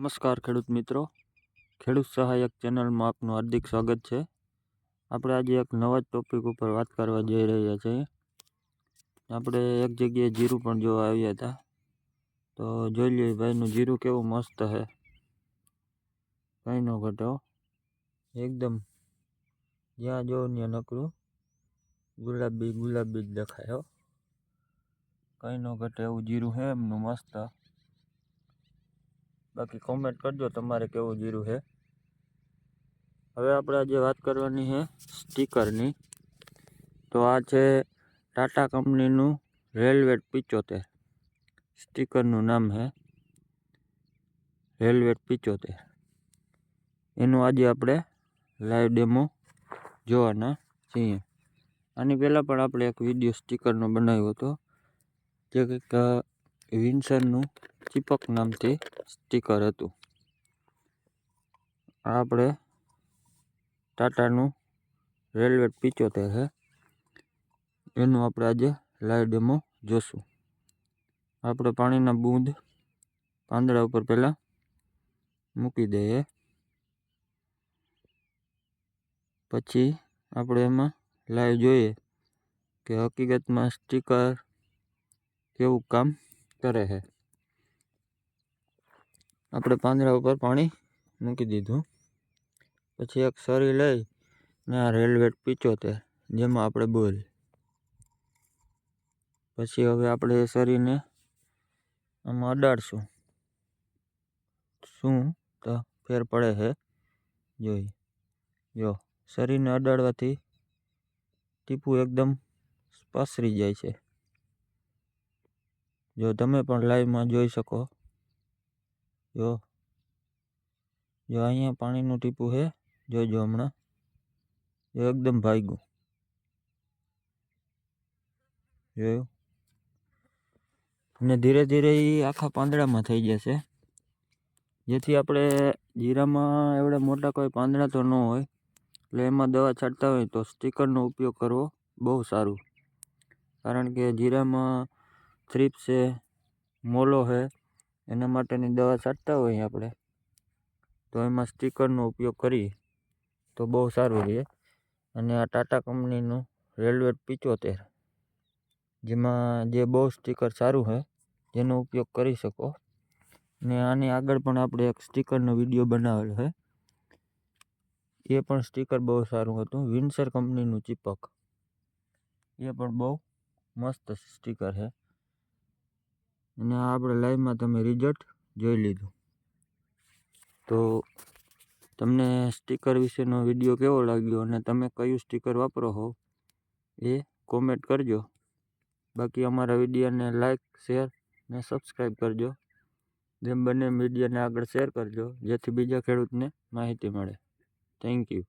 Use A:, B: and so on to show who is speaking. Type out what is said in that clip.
A: નમસ્કાર ખેડૂત મિત્રો, ખેડૂત સહાયક ચેનલમાં આપનું હાર્દિક સ્વાગત છે। આપણે આજે એક નવા જ ટોપિક ઉપર વાત કરવા જઈ રહ્યા છીએ। આપણે એક જગ્યાએ જીરું પણ જોવા આવ્યા હતા, તો જોઈ લઈએ ભાઈનું જીરું કેવું મસ્ત છે, કંઈ ન ઘટો, એકદમ જ્યાં જો ત્યાં નકરું ગુલાબી ગુલાબી જ દેખાય, કંઈ ન ઘટે એવું જીરું છે એમનું મસ્ત। બાકી કોમેન્ટ કરજો તમારે કેવું જીરું છે। હવે આપણે આજે વાત કરવાની છે સ્ટીકરની। તો આ છે ટાટા કંપનીનું રેલવેટ 75, સ્ટીકરનું નામ છે રેલવેટ 75। એનું આજે આપણે લાઈવ ડેમો જોવાના છીએ। આની પહેલાં પણ આપણે એક વિડીયો સ્ટીકરનો બનાવ્યો હતો, જે કંઈક વિન્સરનું ચીપક નામથી સ્ટીકર હતું। આ આપણે ટાટાનું રેલવેટ 75 છે, એનું આપણે આજે લાઈવ ડેમો જોશું। આપણે પાણીના બૂંદ પાંદડા ઉપર પહેલાં મૂકી દઈએ, પછી આપણે એમાં લાઈવ જોઈએ કે હકીકતમાં સ્ટીકર કેવું કામ કરે છે। આપણે પાંદડા ઉપર પાણી મૂકી દીધું, પછી એક સરી લઈ ને આ રેલવેટ 75 જેમાં આપણે બોલ, પછી હવે આપણે સરીને આમાં અડાડશું, શું તો ફેર પડે છે જોઈએ। જો સરીને અડાડવાથી ટીપું એકદમ પસરી જાય છે, જો તમે પણ લાઈવમાં જોઈ શકો। જો અહીંયા પાણીનું ટીપું છે, જોજો હમણાં, જો એકદમ ભાગ્યું, જોયું, અને ધીરે ધીરે એ આખા પાંદડામાં થઈ જશે, જેથી આપણે જીરામાં એવડા મોટા કોઈ પાંદડા તો ન હોય, એટલે એમાં દવા છાંટતા હોય તો સ્ટીકરનો ઉપયોગ કરવો બહુ સારું। કારણ કે જીરામાં થ્રીપ્સ છે, મોલો છે, એના માટેની દવા છાંટતા હોય આપણે, તો એમાં સ્ટીકરનો ઉપયોગ કરીએ તો બહુ સારું રહે। અને આ ટાટા કંપનીનું રેલવેટ 75, જેમાં જે બહુ સ્ટીકર સારું છે, જેનો ઉપયોગ કરી શકો। ને આની આગળ પણ આપણે એક સ્ટીકરનો વિડીયો બનાવેલો છે, એ પણ સ્ટીકર બહુ સારું હતું, વિન્સર કંપનીનું ચીપક, એ પણ બહુ મસ્ત સ્ટીકર છે। અને આ આપણે લાઈવમાં તમે રિઝલ્ટ જોઈ લીધું। તો તમને સ્ટીકર વિશેનો વિડીયો કેવો લાગ્યો અને તમે કયું સ્ટીકર વાપરો છો એ કોમેન્ટ કરજો। બાકી અમારા વિડીયોને લાઈક, શેર ને સબસ્ક્રાઈબ કરજો, જેમ બને વિડીયોને આગળ શેર કરજો, જેથી બીજા ખેડૂતને માહિતી મળે। Thank you.